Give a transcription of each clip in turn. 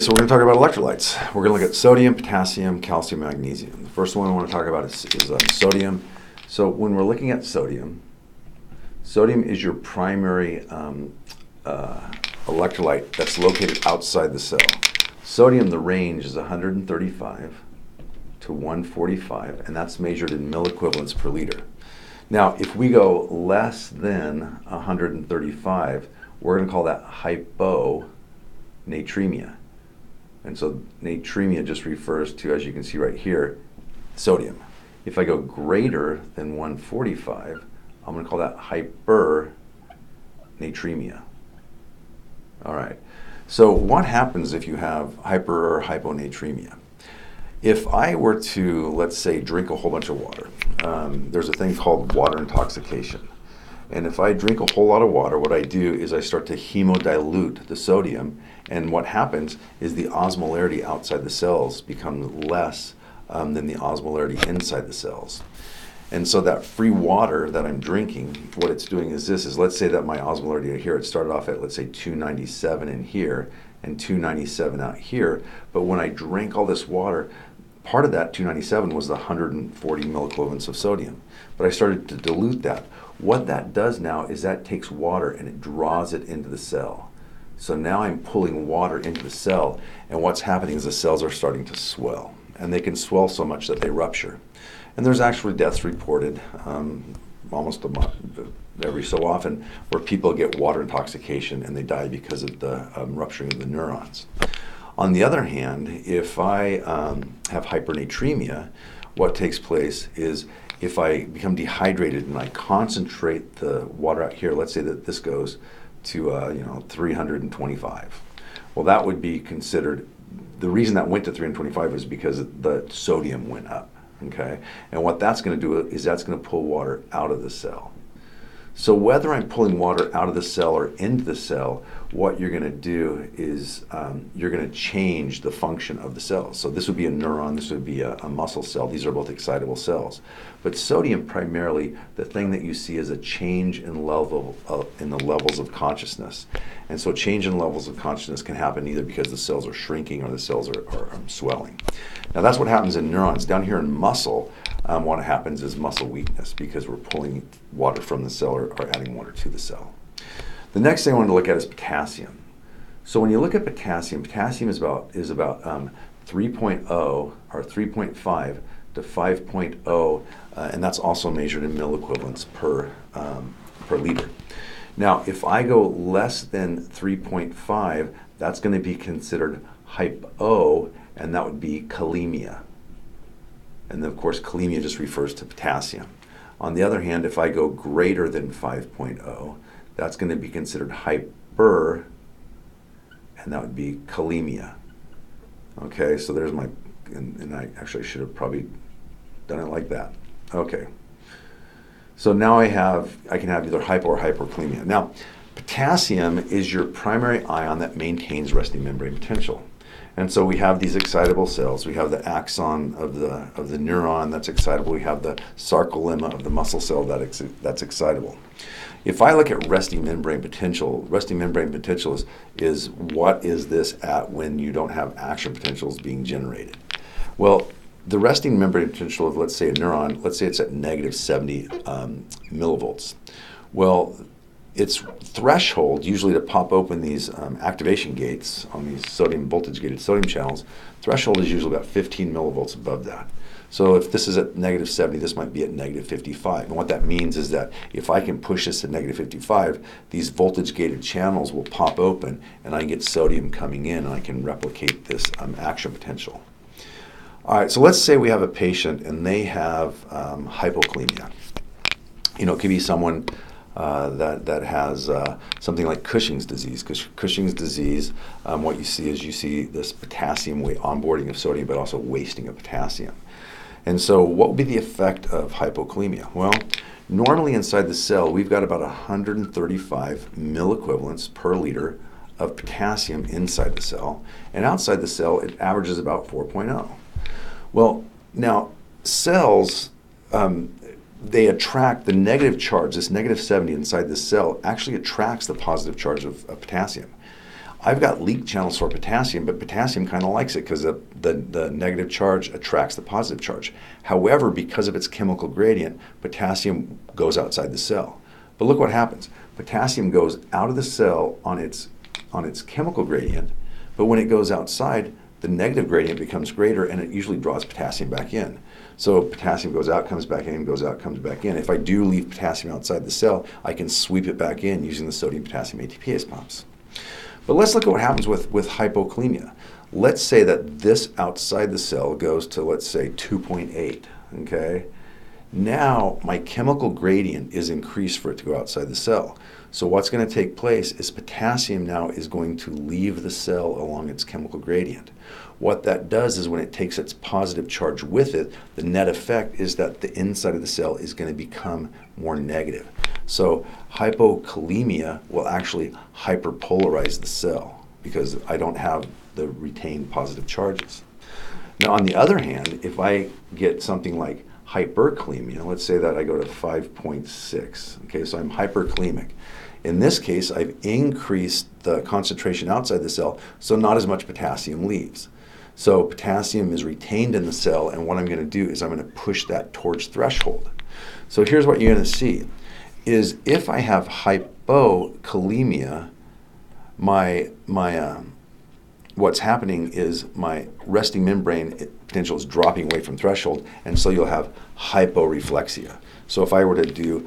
So we're going to talk about electrolytes. We're going to look at sodium, potassium, calcium, magnesium. The first one I want to talk about is sodium. So when we're looking at sodium, sodium is your primary electrolyte that's located outside the cell. Sodium, the range is 135 to 145, and that's measured in milliequivalents per liter. Now, if we go less than 135, we're going to call that hyponatremia. And so natremia just refers to, as you can see right here, sodium. If I go greater than 145, I'm going to call that hypernatremia. All right. So what happens if you have hyper or hyponatremia? If I were to, let's say, drink a whole bunch of water, there's a thing called water intoxication. And if I drink a whole lot of water, what I do is I start to hemodilute the sodium, and what happens is the osmolarity outside the cells becomes less than the osmolarity inside the cells. And so that free water that I'm drinking, what it's doing is this, is let's say that my osmolarity here, it started off at, let's say, 297 in here and 297 out here, but when I drank all this water, part of that 297 was the 140 milliequivalents of sodium, but I started to dilute that. What that does now is that takes water and it draws it into the cell. So now I'm pulling water into the cell, and what's happening is the cells are starting to swell, and they can swell so much that they rupture. And there's actually deaths reported almost a month, every so often, where people get water intoxication and they die because of the rupturing of the neurons. On the other hand, if I have hypernatremia, what takes place is if I become dehydrated and I concentrate the water out here, let's say that this goes to 325. Well, that would be considered, the reason that went to 325 is because the sodium went up, okay? And what that's going to do is that's going to pull water out of the cell. So whether I'm pulling water out of the cell or into the cell, what you're going to do is you're going to change the function of the cells. So this would be a neuron, this would be a muscle cell. These are both excitable cells. But sodium primarily, the thing that you see is a change in in the levels of consciousness. And so change in levels of consciousness can happen either because the cells are shrinking or the cells are swelling. Now that's what happens in neurons. Down here in muscle, what happens is muscle weakness because we're pulling water from the cell or adding water to the cell. The next thing I want to look at is potassium. So when you look at potassium, potassium is about 3.0 or 3.5 to 5.0, and that's also measured in milliequivalents per liter. Now, if I go less than 3.5, that's going to be considered hypo, and that would be kalemia. And then, of course, kalemia just refers to potassium. On the other hand, if I go greater than 5.0, that's going to be considered hyper, and that would be kalemia. Okay, so there's my, and I actually should have probably done it like that. Okay. So now I can have either hypo or hyperkalemia. Now, potassium is your primary ion that maintains resting membrane potential. And so we have these excitable cells. We have the axon of the neuron that's excitable. We have the sarcolemma of the muscle cell that's excitable. If I look at resting membrane potential is what is this at when you don't have action potentials being generated? Well, the resting membrane potential of, let's say, a neuron, let's say it's at negative 70 millivolts. Well, its threshold, usually to pop open these activation gates on these voltage-gated sodium channels, threshold is usually about 15 millivolts above that. So if this is at negative 70, this might be at negative 55. And what that means is that if I can push this to negative 55, these voltage-gated channels will pop open, and I can get sodium coming in, and I can replicate this action potential. All right, so let's say we have a patient, and they have hypokalemia. It could be someone that has something like Cushing's disease. Cushing's disease, what you see this potassium onboarding of sodium, but also wasting of potassium. And so what would be the effect of hypokalemia? Well, normally inside the cell, we've got about 135 milliequivalents per liter of potassium inside the cell. And outside the cell, it averages about 4.0. Well, now cells, they attract the negative charge, this negative 70 inside the cell actually attracts the positive charge of potassium. I've got leak channels for potassium, but potassium kind of likes it because the negative charge attracts the positive charge. However, because of its chemical gradient, potassium goes outside the cell. But look what happens. Potassium goes out of the cell on its chemical gradient, but when it goes outside, the negative gradient becomes greater and it usually draws potassium back in. So potassium goes out, comes back in, goes out, comes back in. If I do leave potassium outside the cell, I can sweep it back in using the sodium-potassium ATPase pumps. But let's look at what happens with hypokalemia. Let's say that this outside the cell goes to, let's say, 2.8, okay? Now my chemical gradient is increased for it to go outside the cell. So what's going to take place is potassium now is going to leave the cell along its chemical gradient. What that does is when it takes its positive charge with it, the net effect is that the inside of the cell is going to become more negative. So hypokalemia will actually hyperpolarize the cell because I don't have the retained positive charges. Now on the other hand, if I get something like hyperkalemia, let's say that I go to 5.6, okay, so I'm hyperkalemic. In this case, I've increased the concentration outside the cell, so not as much potassium leaves. So potassium is retained in the cell, and what I'm going to do is I'm going to push that towards threshold. So here's what you're going to see, is if I have hypokalemia, what's happening is my resting membrane potential is dropping away from threshold, and so you'll have hyporeflexia. So if I were to do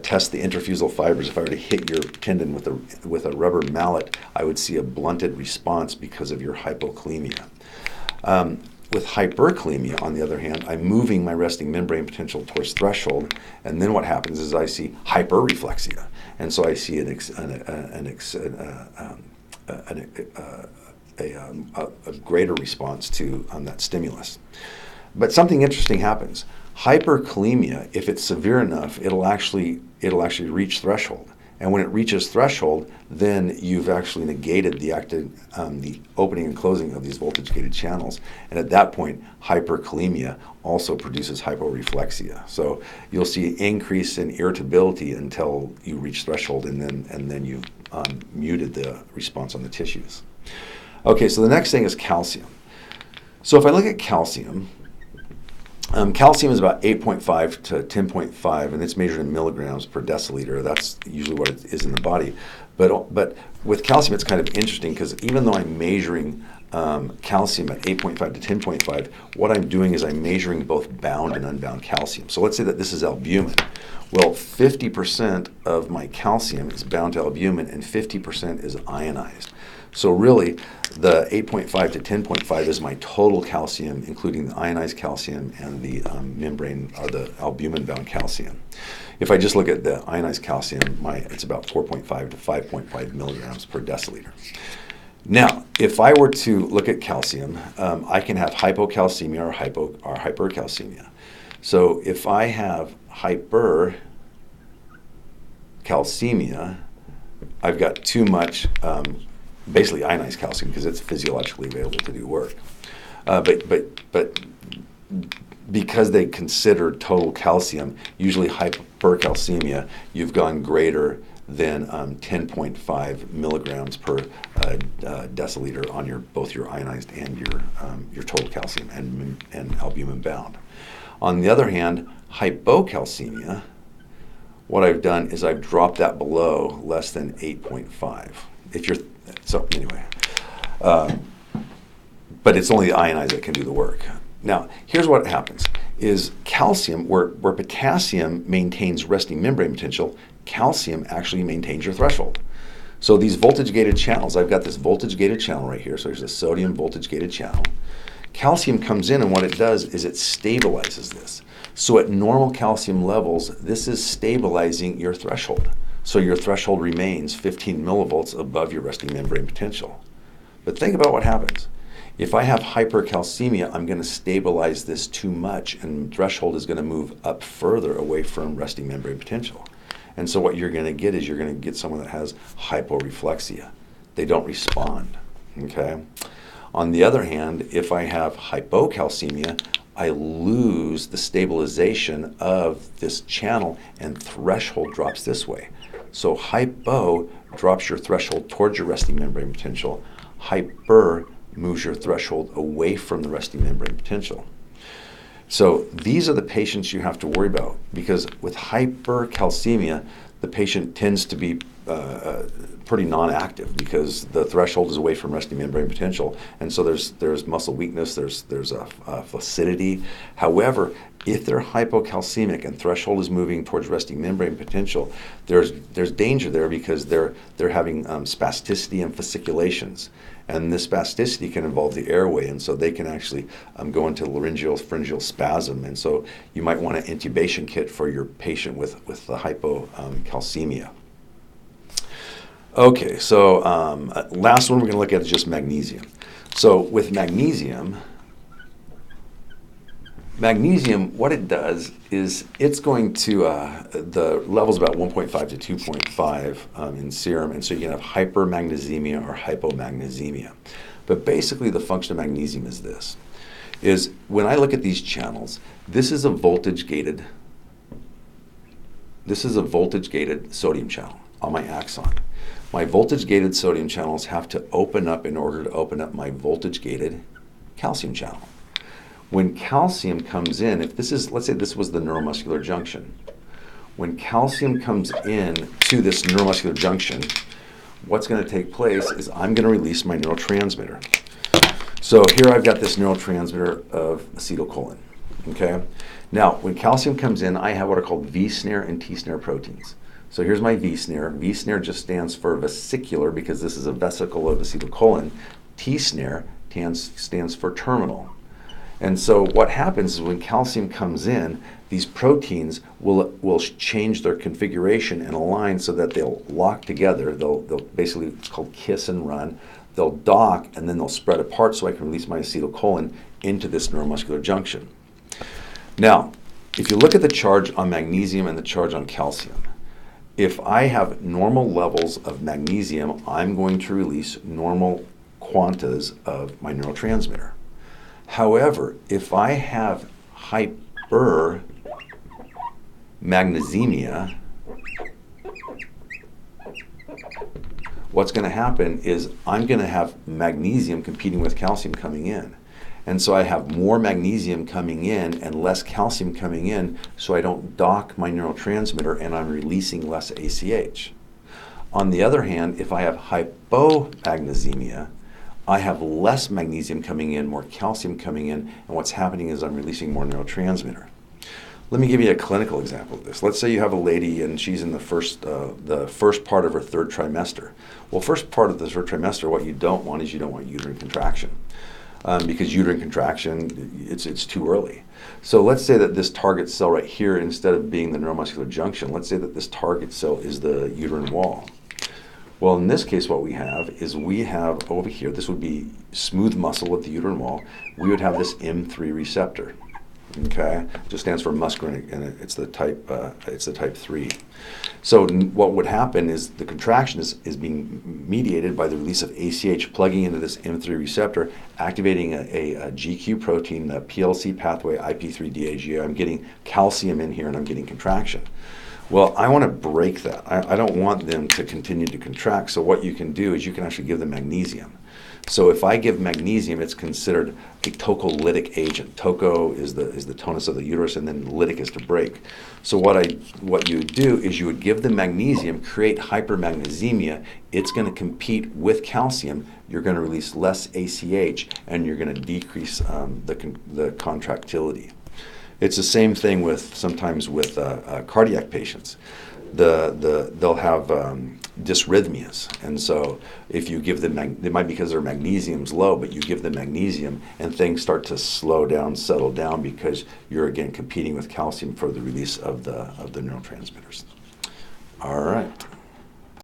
test the interfusal fibers, if I were to hit your tendon with a rubber mallet, I would see a blunted response because of your hypokalemia. With hyperkalemia, on the other hand, I'm moving my resting membrane potential towards threshold, and then what happens is I see hyperreflexia, and so I see a greater response to that stimulus. But something interesting happens. Hyperkalemia, if it's severe enough, it'll actually reach threshold. And when it reaches threshold, then you've actually negated the opening and closing of these voltage-gated channels. And at that point, hyperkalemia also produces hyporeflexia. So you'll see an increase in irritability until you reach threshold, and then you've muted the response on the tissues. Okay, so the next thing is calcium. So if I look at calcium, calcium is about 8.5 to 10.5, and it's measured in milligrams per deciliter. That's usually what it is in the body. But with calcium, it's kind of interesting because even though I'm measuring calcium at 8.5 to 10.5, what I'm doing is I'm measuring both bound and unbound calcium. So let's say that this is albumin. Well, 50% of my calcium is bound to albumin and 50% is ionized. So really, the 8.5 to 10.5 is my total calcium, including the ionized calcium and the membrane or the albumin-bound calcium. If I just look at the ionized calcium, it's about 4.5 to 5.5 milligrams per deciliter. Now, if I were to look at calcium, I can have hypocalcemia or hypercalcemia. So if I have hypercalcemia, I've got too much basically ionized calcium because it's physiologically available to do work. But because they consider total calcium, usually hypercalcemia, you've gone greater than 10.5 milligrams per deciliter on both your ionized and your total calcium and albumin bound. On the other hand, hypocalcemia, what I've done is I've dropped that below less than 8.5. So anyway, but it's only the ionized that can do the work. Now, here's what happens, is calcium, where potassium maintains resting membrane potential, calcium actually maintains your threshold. So these voltage-gated channels, I've got this voltage-gated channel right here, so there's a sodium voltage-gated channel. Calcium comes in, and what it does is it stabilizes this. So at normal calcium levels, this is stabilizing your threshold. So your threshold remains 15 millivolts above your resting membrane potential. But think about what happens. If I have hypercalcemia, I'm going to stabilize this too much, and threshold is going to move up further away from resting membrane potential. And so what you're going to get is you're going to get someone that has hyporeflexia. They don't respond, okay? On the other hand, if I have hypocalcemia, I lose the stabilization of this channel, and threshold drops this way. So hypo drops your threshold towards your resting membrane potential. Hyper moves your threshold away from the resting membrane potential. So these are the patients you have to worry about, because with hypercalcemia, the patient tends to be pretty non-active because the threshold is away from resting membrane potential, and so there's muscle weakness, there's a flaccidity. However, if they're hypocalcemic and threshold is moving towards resting membrane potential, there's danger there because they're having spasticity and fasciculations. And this spasticity can involve the airway, and so they can actually go into laryngeal pharyngeal spasm. And so you might want an intubation kit for your patient with the hypocalcemia. Okay, so last one we're going to look at is just magnesium. So with magnesium, what it does is it's going to, the level's about 1.5 to 2.5 in serum, and so you can have hypermagnesemia or hypomagnesemia. But basically the function of magnesium is this, is when I look at these channels, this is a voltage-gated sodium channel on my axon. My voltage-gated sodium channels have to open up in order to open up my voltage-gated calcium channel. When calcium comes in, if this is, let's say this was the neuromuscular junction. When calcium comes in to this neuromuscular junction, what's going to take place is I'm going to release my neurotransmitter. So here I've got this neurotransmitter of acetylcholine, okay? Now, when calcium comes in, I have what are called V-snare and T-snare proteins. So here's my V-snare. V-snare just stands for vesicular because this is a vesicle of acetylcholine. T-snare stands for terminal. And so what happens is when calcium comes in, these proteins will change their configuration and align so that they'll lock together. They'll basically, it's called kiss and run. They'll dock and then they'll spread apart so I can release my acetylcholine into this neuromuscular junction. Now, if you look at the charge on magnesium and the charge on calcium, if I have normal levels of magnesium, I'm going to release normal quantas of my neurotransmitter. However, if I have hypermagnesemia, what's going to happen is I'm going to have magnesium competing with calcium coming in. And so I have more magnesium coming in and less calcium coming in, so I don't dock my neurotransmitter and I'm releasing less ACH. On the other hand, if I have hypomagnesemia, I have less magnesium coming in, more calcium coming in, and what's happening is I'm releasing more neurotransmitter. Let me give you a clinical example of this. Let's say you have a lady and she's in the first part of her third trimester. Well, first part of the third trimester, what you don't want is you don't want uterine contraction. Because uterine contraction, it's too early. So let's say that this target cell right here, instead of being the neuromuscular junction, let's say that this target cell is the uterine wall. Well, in this case, what we have is we have over here, this would be smooth muscle at the uterine wall. We would have this M3 receptor. Okay, it just stands for muscarinic, and it's the type 3. So what would happen is the contraction is being mediated by the release of ACH plugging into this M3 receptor, activating a GQ protein, the PLC pathway, IP3DAG. I'm getting calcium in here, and I'm getting contraction. Well, I want to break that. I don't want them to continue to contract. So what you can do is you can actually give them magnesium. So if I give magnesium, it's considered a tocolytic agent. Toco is the tonus of the uterus, and then lytic is to break. So what you would do is you would give them magnesium, create hypermagnesemia. It's going to compete with calcium. You're going to release less ACH, and you're going to decrease the contractility. It's the same thing sometimes with cardiac patients. They'll have dysrhythmias, and so if you give them, it might be because their magnesium's low, but you give them magnesium and things start to slow down, settle down, because you're again competing with calcium for the release of the neurotransmitters. All right.